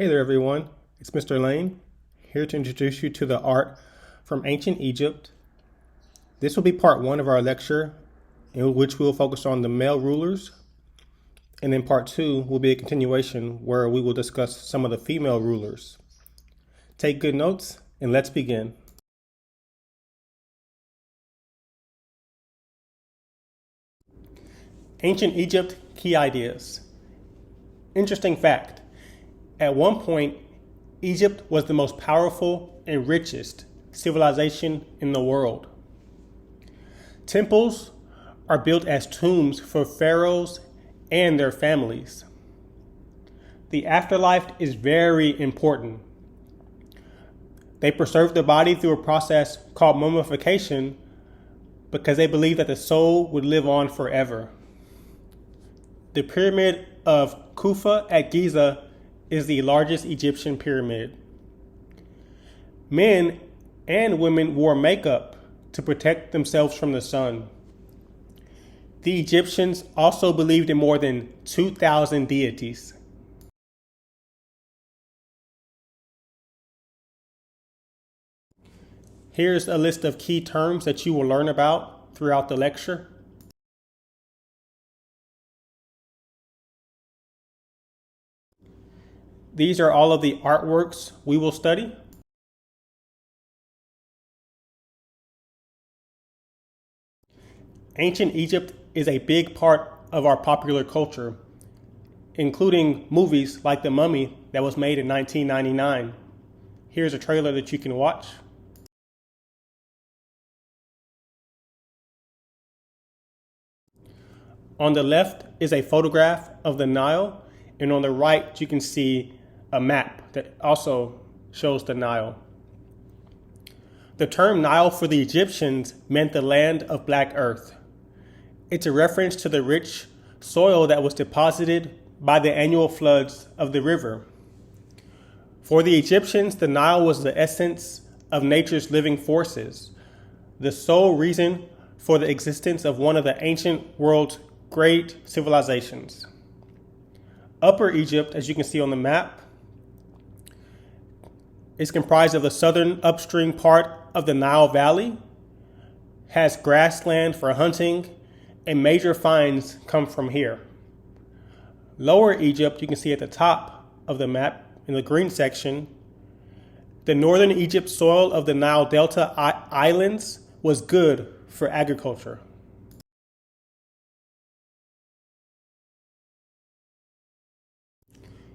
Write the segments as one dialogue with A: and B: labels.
A: Hey there everyone, it's Mr. Lane, here to introduce you to the art from ancient Egypt. This will be part one of our lecture, in which we will focus on the male rulers, and then part two will be a continuation where we will discuss some of the female rulers. Take good notes, and let's begin. Ancient Egypt, key ideas. Interesting fact. At one point, Egypt was the most powerful and richest civilization in the world. Temples are built as tombs for pharaohs and their families. The afterlife is very important. They preserve the body through a process called mummification because they believed that the soul would live on forever. The pyramid of Khafre at Gizeh is the largest Egyptian pyramid. Men and women wore makeup to protect themselves from the sun. The Egyptians also believed in more than 2,000 deities. Here's a list of key terms that you will learn about throughout the lecture. These are all of the artworks we will study. Ancient Egypt is a big part of our popular culture, including movies like The Mummy that was made in 1999. Here's a trailer that you can watch. On the left is a photograph of the Nile, and on the right you can see a map that also shows the Nile. The term Nile for the Egyptians meant the land of black earth. It's a reference to the rich soil that was deposited by the annual floods of the river. For the Egyptians, the Nile was the essence of nature's living forces, the sole reason for the existence of one of the ancient world's great civilizations. Upper Egypt, as you can see on the map, is comprised of the southern upstream part of the Nile Valley, has grassland for hunting, and major finds come from here. Lower Egypt, you can see at the top of the map in the green section, the northern Egypt soil of the Nile Delta islands was good for agriculture.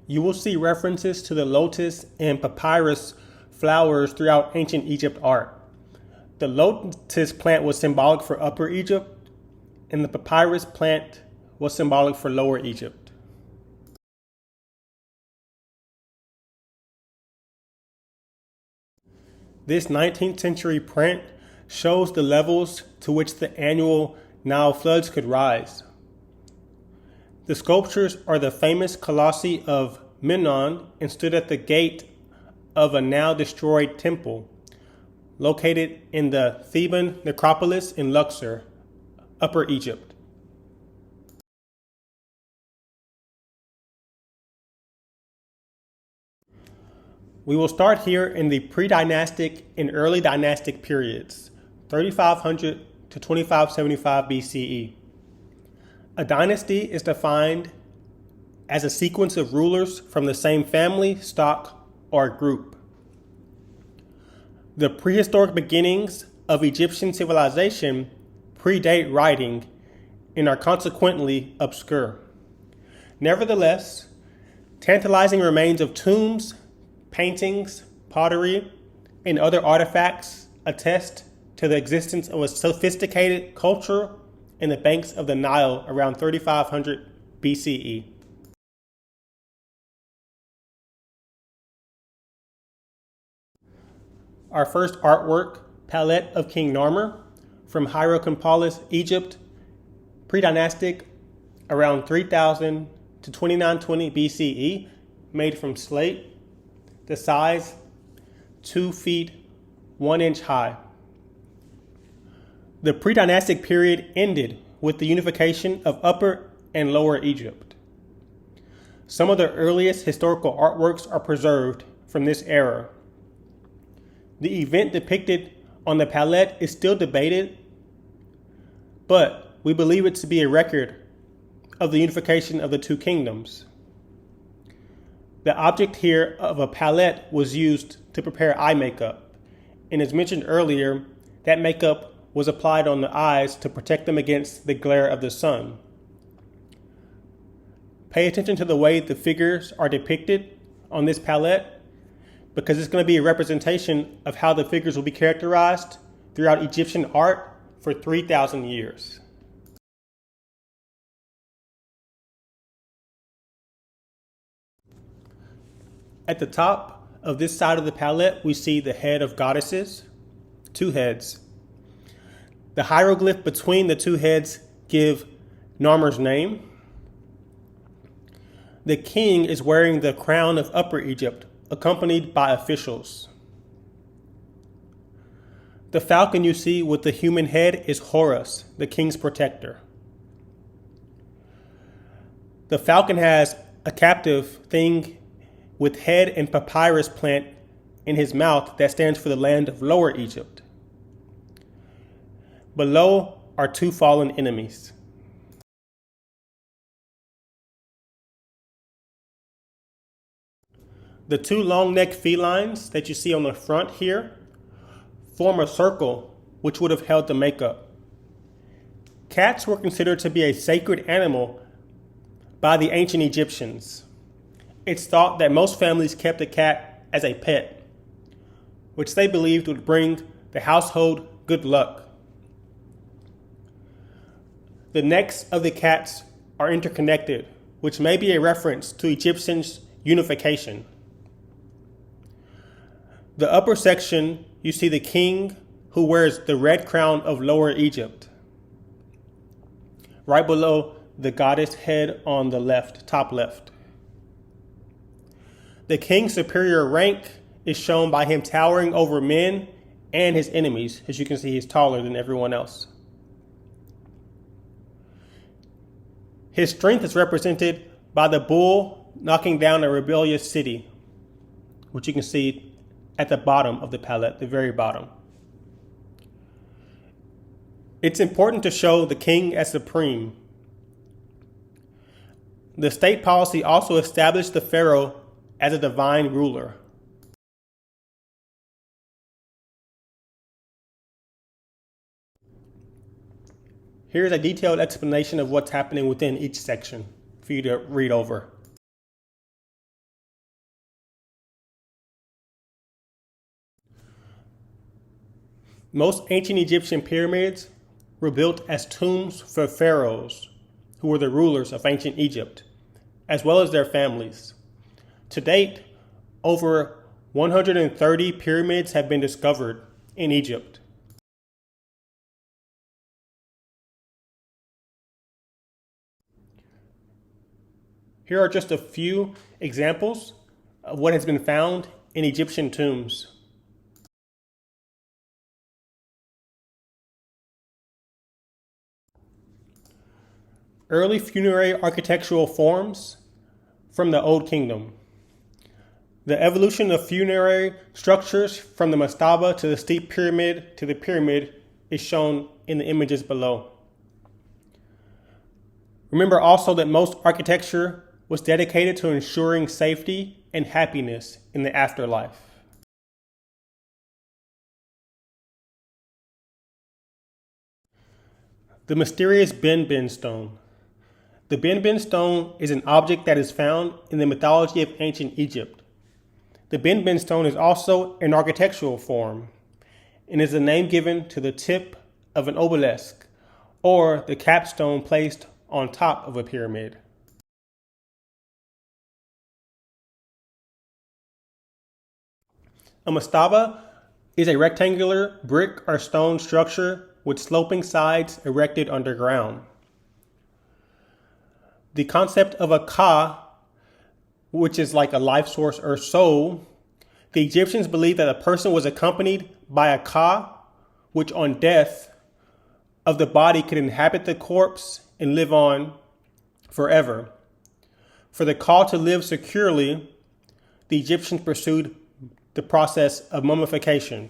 A: You will see references to the lotus and papyrus flowers throughout ancient Egypt art. The lotus plant was symbolic for Upper Egypt, and the papyrus plant was symbolic for Lower Egypt. This 19th century print shows the levels to which the annual Nile floods could rise. The sculptures are the famous colossi of Memnon and stood at the gate of a now destroyed temple located in the Theban necropolis in Luxor, Upper Egypt. We will start here in the Predynastic and early dynastic periods, 3500 to 2575 BCE. A dynasty is defined as a sequence of rulers from the same family, stock, or group. The prehistoric beginnings of Egyptian civilization predate writing and are consequently obscure. Nevertheless, tantalizing remains of tombs, paintings, pottery, and other artifacts attest to the existence of a sophisticated culture in the banks of the Nile around 3500 BCE. Our first artwork, Palette of King Narmer, from Hierakonpolis, Egypt, Predynastic, around 3000 to 2920 BCE, made from slate, the size 2 feet 1 inch high. The Predynastic period ended with the unification of Upper and Lower Egypt. Some of the earliest historical artworks are preserved from this era. The event depicted on the palette is still debated, but we believe it to be a record of the unification of the two kingdoms. The object here of a palette was used to prepare eye makeup, and as mentioned earlier, that makeup was applied on the eyes to protect them against the glare of the sun. Pay attention to the way the figures are depicted on this palette, because it's going to be a representation of how the figures will be characterized throughout Egyptian art for 3,000 years. At the top of this side of the palette, we see the head of goddesses, two heads. The hieroglyph between the two heads give Narmer's name. The king is wearing the crown of Upper Egypt, accompanied by officials. The falcon you see with the human head is Horus, the king's protector. The falcon has a captive thing with head and papyrus plant in his mouth that stands for the land of Lower Egypt. Below are two fallen enemies. The two long-necked felines that you see on the front here form a circle which would have held the makeup. Cats were considered to be a sacred animal by the ancient Egyptians. It's thought that most families kept a cat as a pet, which they believed would bring the household good luck. The necks of the cats are interconnected, which may be a reference to Egyptians' unification. The upper section, you see the king who wears the red crown of Lower Egypt. Right below the goddess head on the left, top left. The king's superior rank is shown by him towering over men and his enemies. As you can see, he's taller than everyone else. His strength is represented by the bull knocking down a rebellious city, which you can see at the bottom of the palette, the very bottom. It's important to show the king as supreme. The state policy also established the pharaoh as a divine ruler. Here's a detailed explanation of what's happening within each section for you to read over. Most ancient Egyptian pyramids were built as tombs for pharaohs, who were the rulers of ancient Egypt, as well as their families. To date, over 130 pyramids have been discovered in Egypt. Here are just a few examples of what has been found in Egyptian tombs. Early funerary architectural forms from the Old Kingdom. The evolution of funerary structures from the mastaba to the steep pyramid to the pyramid is shown in the images below. Remember also that most architecture was dedicated to ensuring safety and happiness in the afterlife. The mysterious Ben stone. The Ben stone is an object that is found in the mythology of ancient Egypt. The Ben stone is also an architectural form and is the name given to the tip of an obelisk or the capstone placed on top of a pyramid. A mastaba is a rectangular brick or stone structure with sloping sides erected underground. The concept of a ka, which is like a life source or soul, the Egyptians believed that a person was accompanied by a ka, which on death of the body could inhabit the corpse and live on forever. For the call to live securely, the Egyptians pursued the process of mummification.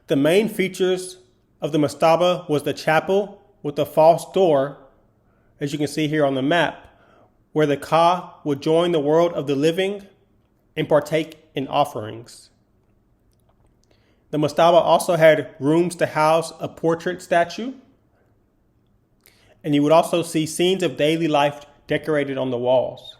A: The main features of the mastaba was the chapel with a false door, as you can see here on the map, where the Ka would join the world of the living and partake in offerings. The mastaba also had rooms to house a portrait statue, and you would also see scenes of daily life decorated on the walls.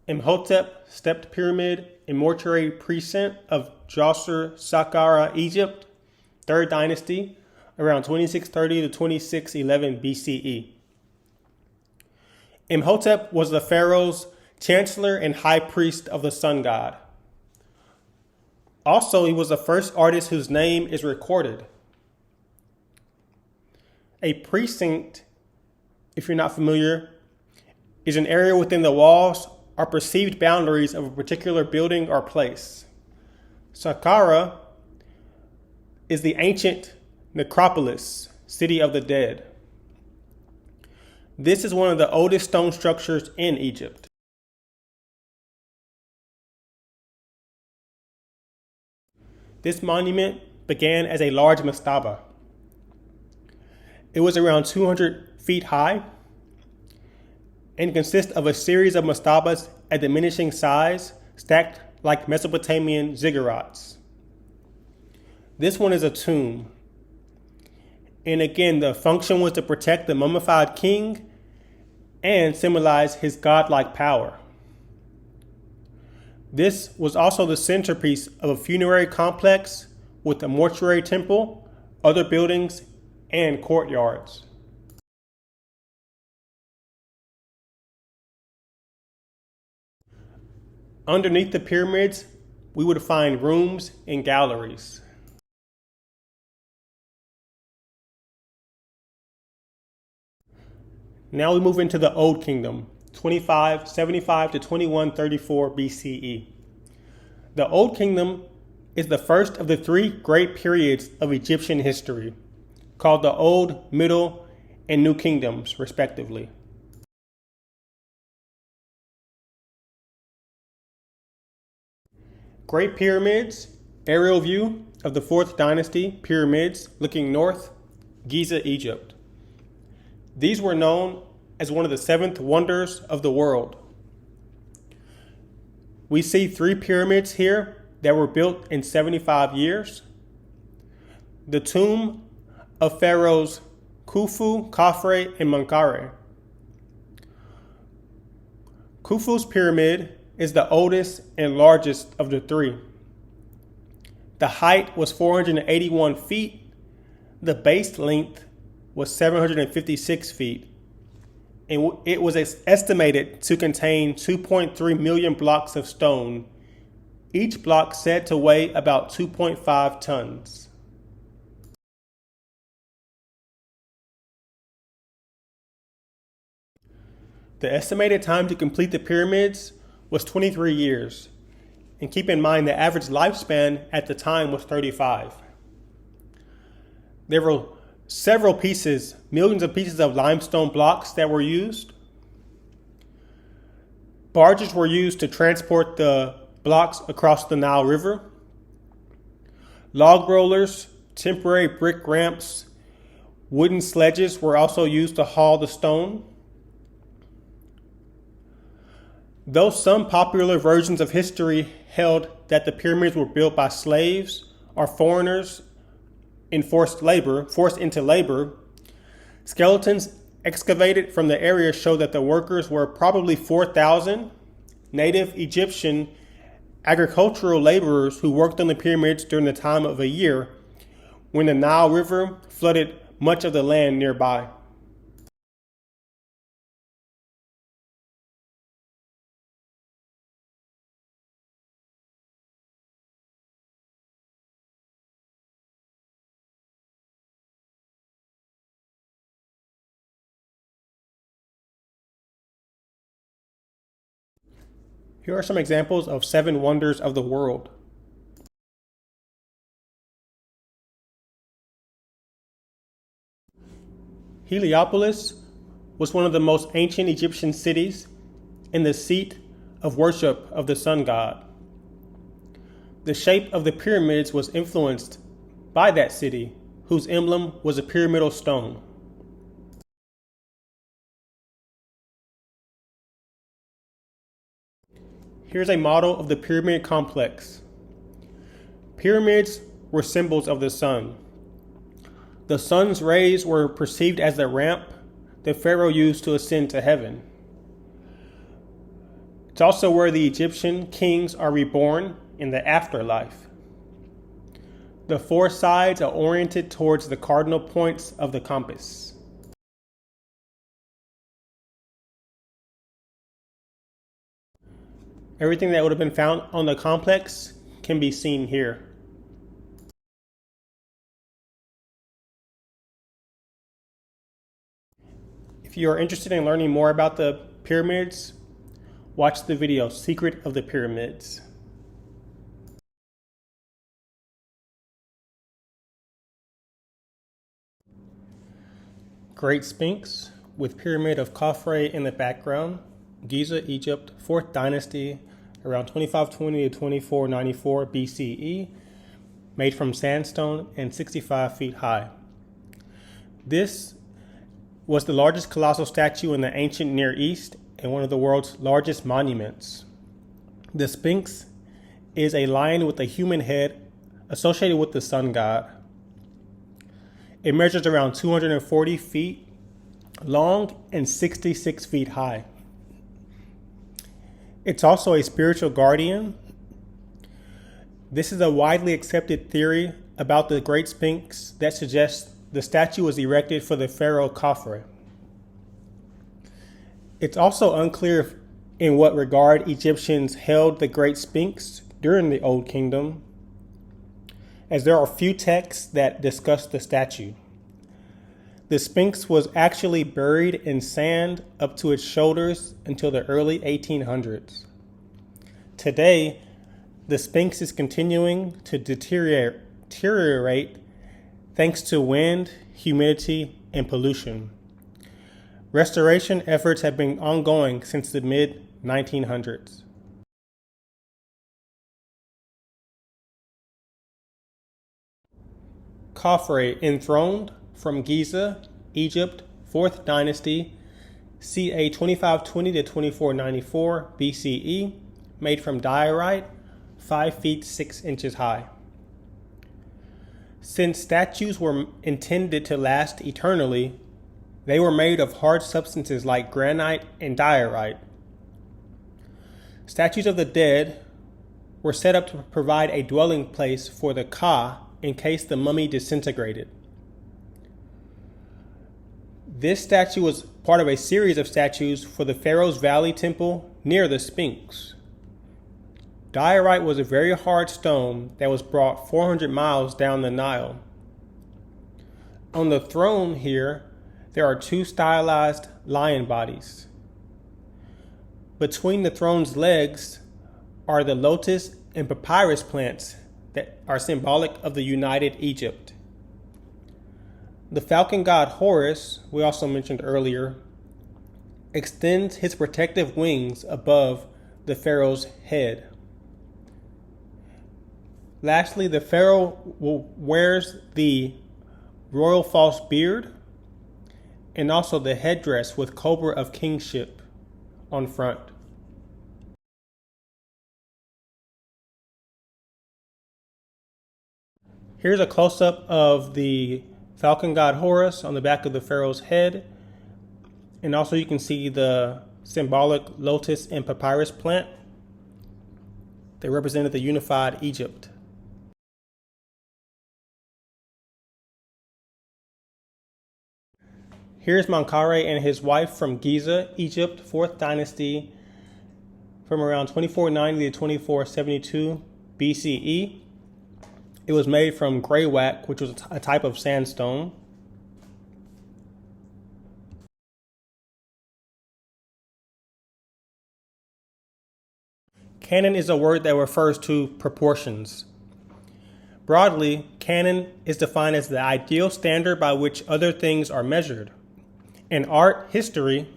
A: IMHOTEP stepped pyramid and mortuary precinct of Djoser, Saqqara, Egypt, Third Dynasty, around 2630 to 2611 BCE. IMHOTEP was the pharaoh's chancellor and high priest of the sun god. Also, he was the first artist whose name is recorded. A precinct, if you're not familiar, is an area within the walls or perceived boundaries of a particular building or place. Saqqara is the ancient necropolis, city of the dead. This is one of the oldest stone structures in Egypt. This monument began as a large mastaba. It was around 200 feet high and consists of a series of mastabas at diminishing size, stacked like Mesopotamian ziggurats. This one is a tomb. And again, the function was to protect the mummified king and symbolize his godlike power. This was also the centerpiece of a funerary complex with a mortuary temple, other buildings, and courtyards. Underneath the pyramids, we would find rooms and galleries. Now we move into the Old Kingdom, 2575 to 2134 BCE. The Old Kingdom is the first of the three great periods of Egyptian history, called the Old, Middle, and New Kingdoms, respectively. Great Pyramids, aerial view of the Fourth Dynasty pyramids looking north, Gizeh, Egypt. These were known as one of the seventh wonders of the world. We see three pyramids here that were built in 75 years. The tomb of pharaohs Khufu, Khafre, and Menkaure. Khufu's pyramid is the oldest and largest of the three. The height was 481 feet. The base length was 756 feet. And it was estimated to contain 2.3 million blocks of stone, each block said to weigh about 2.5 tons. The estimated time to complete the pyramids was 23 years. And keep in mind the average lifespan at the time was 35. There were several pieces, millions of pieces of limestone blocks that were used. Barges were used to transport the blocks across the Nile River. Log rollers, temporary brick ramps, wooden sledges were also used to haul the stone. Though some popular versions of history held that the pyramids were built by slaves or foreigners in forced into labor, skeletons excavated from the area show that the workers were probably 4,000 native Egyptian agricultural laborers who worked on the pyramids during the time of a year when the Nile River flooded much of the land nearby. Here are some examples of 7 wonders of the world. Heliopolis was one of the most ancient Egyptian cities and the seat of worship of the sun god. The shape of the pyramids was influenced by that city, whose emblem was a pyramidal stone. Here's a model of the pyramid complex. Pyramids were symbols of the sun. The sun's rays were perceived as the ramp the pharaoh used to ascend to heaven. It's also where the Egyptian kings are reborn in the afterlife. The four sides are oriented towards the cardinal points of the compass. Everything that would have been found on the complex can be seen here. If you are interested in learning more about the pyramids, watch the video Secret of the Pyramids. Great Sphinx with Pyramid of Khafre in the background. Gizeh, Egypt, Fourth Dynasty, around 2520 to 2494 BCE, made from sandstone and 65 feet high. This was the largest colossal statue in the ancient Near East and one of the world's largest monuments. The Sphinx is a lion with a human head associated with the sun god. It measures around 240 feet long and 66 feet high. It's also a spiritual guardian. This is a widely accepted theory about the Great Sphinx that suggests the statue was erected for the pharaoh Khafre. It's also unclear in what regard Egyptians held the Great Sphinx during the Old Kingdom, as there are few texts that discuss the statue. The Sphinx was actually buried in sand up to its shoulders until the early 1800s. Today, the Sphinx is continuing to deteriorate thanks to wind, humidity, and pollution. Restoration efforts have been ongoing since the mid-1900s. Khafre, enthroned, from Gizeh, Egypt, Fourth Dynasty, ca. 2520 to 2494 BCE, made from diorite, 5 feet 6 inches high. Since statues were intended to last eternally, they were made of hard substances like granite and diorite. Statues of the dead were set up to provide a dwelling place for the Ka in case the mummy disintegrated. This statue was part of a series of statues for the Pharaoh's Valley Temple near the Sphinx. Diorite was a very hard stone that was brought 400 miles down the Nile. On the throne here, there are two stylized lion bodies. Between the throne's legs are the lotus and papyrus plants that are symbolic of the united Egypt. The falcon god Horus, we also mentioned earlier, extends his protective wings above the pharaoh's head. Lastly, the pharaoh wears the royal false beard and also the headdress with cobra of kingship on front. Here's a close-up of the falcon god Horus on the back of the pharaoh's head, and also you can see the symbolic lotus and papyrus plant. They represented the unified Egypt. Here's Menkaure and his wife from Gizeh, Egypt, Fourth Dynasty, from around 2490 to 2472 BCE. It was made from greywacke, which was a type of sandstone. Canon is a word that refers to proportions. Broadly, canon is defined as the ideal standard by which other things are measured. In art history,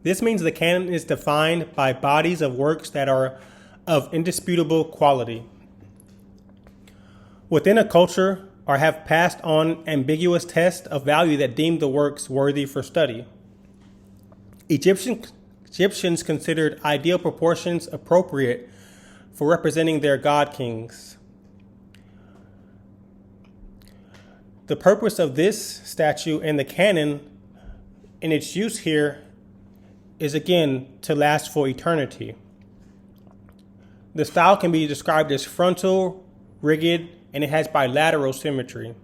A: this means the canon is defined by bodies of works that are of indisputable quality within a culture or have passed on ambiguous tests of value that deem the works worthy for study. Egyptians considered ideal proportions appropriate for representing their god kings. The purpose of this statue and the canon in its use here is again to last for eternity. The style can be described as frontal, rigid, and it has bilateral symmetry.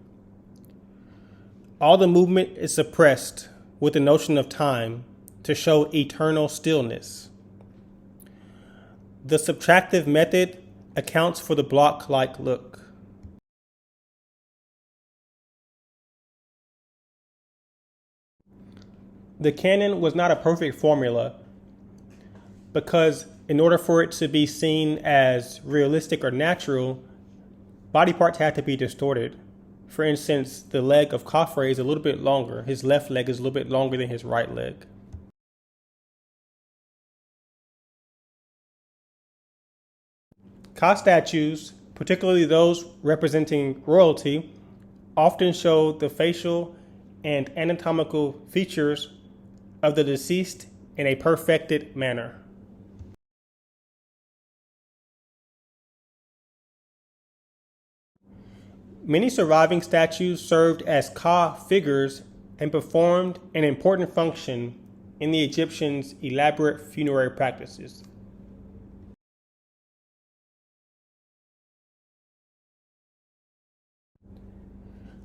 A: All the movement is suppressed with the notion of time to show eternal stillness. The subtractive method accounts for the block-like look. The canon was not a perfect formula because in order for it to be seen as realistic or natural, body parts had to be distorted. For instance, the leg of Khafre is a little bit longer. His left leg is a little bit longer than his right leg. Ka statues, particularly those representing royalty, often show the facial and anatomical features of the deceased in a perfected manner. Many surviving statues served as Ka figures and performed an important function in the Egyptians' elaborate funerary practices.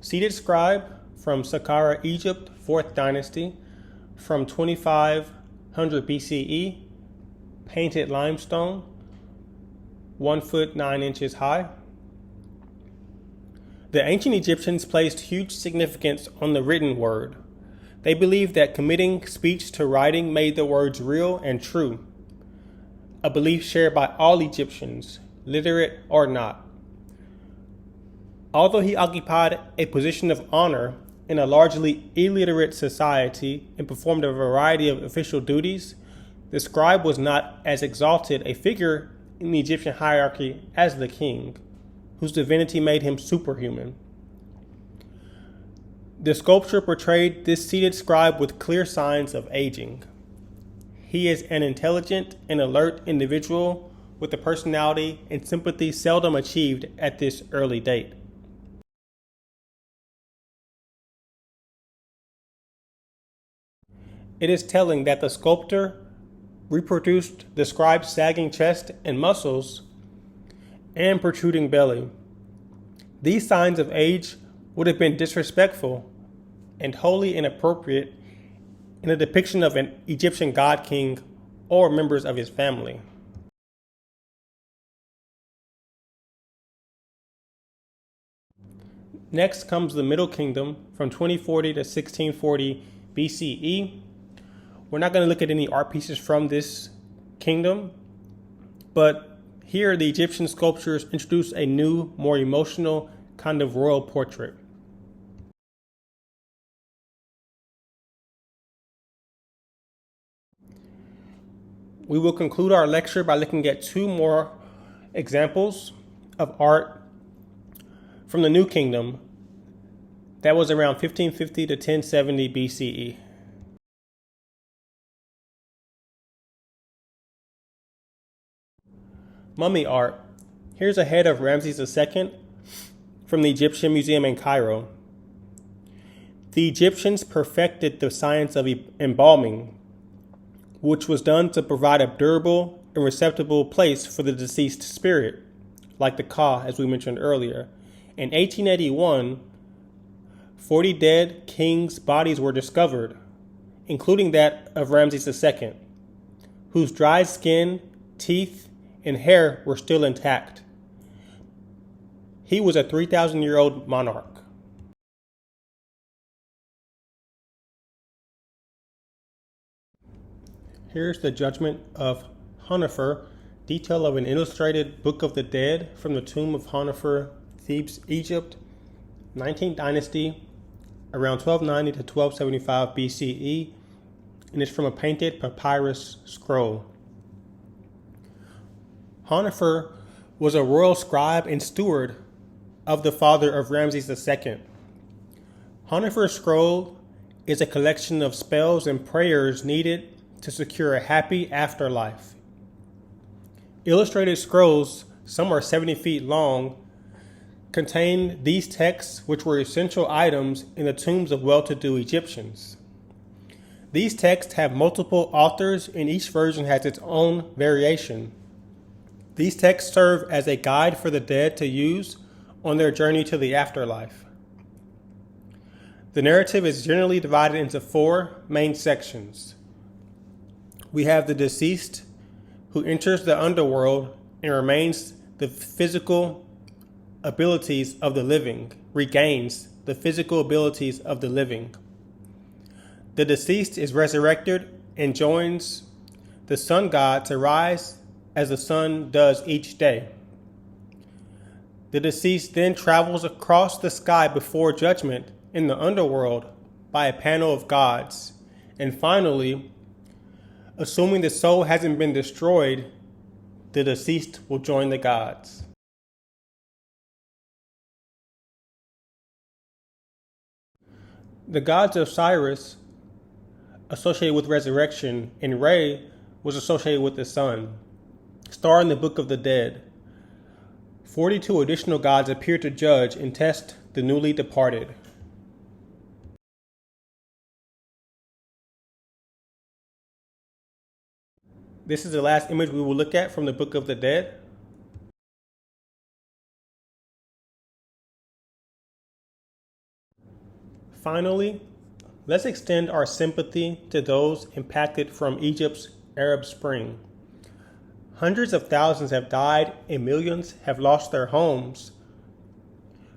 A: Seated scribe from Saqqara, Egypt, Fourth Dynasty, from 2500 BCE, painted limestone, 1 foot 9 inches high. The ancient Egyptians placed huge significance on the written word. They believed that committing speech to writing made the words real and true, a belief shared by all Egyptians, literate or not. Although he occupied a position of honor in a largely illiterate society and performed a variety of official duties, the scribe was not as exalted a figure in the Egyptian hierarchy as the king, whose divinity made him superhuman. The sculpture portrayed this seated scribe with clear signs of aging. He is an intelligent and alert individual with a personality and sympathy seldom achieved at this early date. It is telling that the sculptor reproduced the scribe's sagging chest and muscles and protruding belly. These signs of age would have been disrespectful and wholly inappropriate in a depiction of an Egyptian god king or members of his family. Next comes the Middle Kingdom from 2040 to 1640 BCE. We're not going to look at any art pieces from this kingdom, but here the Egyptian sculptures introduce a new, more emotional kind of royal portrait. We will conclude our lecture by looking at two more examples of art from the New Kingdom that was around 1550 to 1070 BCE. Mummy art. Here's a head of Ramses II from the Egyptian Museum in Cairo. The Egyptians perfected the science of embalming, which was done to provide a durable and receptible place for the deceased spirit, like the Ka, as we mentioned earlier. In 1881, 40 dead kings' bodies were discovered, including that of Ramses II, whose dried skin, teeth, and hair were still intact. He was a 3,000-year-old monarch. Here's the Judgment of Hunefer, detail of an illustrated Book of the Dead from the tomb of Hunefer, Thebes, Egypt, 19th Dynasty, around 1290 to 1275 BCE, and it's from a painted papyrus scroll. Hunefer was a royal scribe and steward of the father of Ramses II. Hunefer's scroll is a collection of spells and prayers needed to secure a happy afterlife. Illustrated scrolls, some are 70 feet long, contain these texts, which were essential items in the tombs of well-to-do Egyptians. These texts have multiple authors, and each version has its own variation. These texts serve as a guide for the dead to use on their journey to the afterlife. The narrative is generally divided into 4 main sections. We have the deceased who enters the underworld and remains the physical abilities of the living, regains the physical abilities of the living. The deceased is resurrected and joins the sun god to rise as the sun does each day. The deceased then travels across the sky before judgment in the underworld by a panel of gods. And finally, assuming the soul hasn't been destroyed, the deceased will join the gods. The gods of Osiris associated with resurrection, and Re was associated with the sun, star in the Book of the Dead. 42 additional gods appear to judge and test the newly departed. This is the last image we will look at from the Book of the Dead. Finally, let's extend our sympathy to those impacted from Egypt's Arab Spring. Hundreds of thousands have died and millions have lost their homes.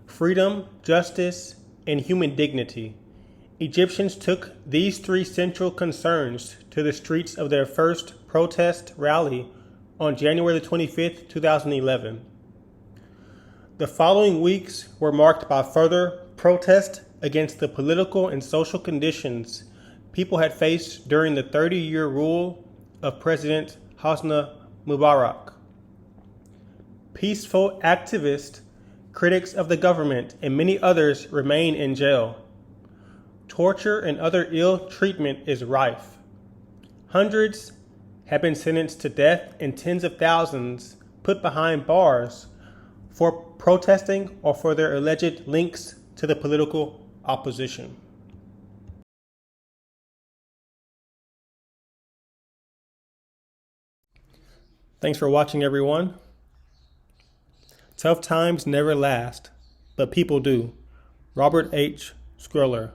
A: Freedom, justice, and human dignity. Egyptians took these 3 central concerns to the streets of their first protest rally on January 25, 2011. The following weeks were marked by further protest against the political and social conditions people had faced during the 30-year rule of President Hosni Mubarak. Peaceful activists, critics of the government, and many others remain in jail. Torture and other ill treatment is rife. Hundreds have been sentenced to death and tens of thousands put behind bars for protesting or for their alleged links to the political opposition. Thanks for watching, everyone. Tough times never last, but people do. Robert H. Scroller.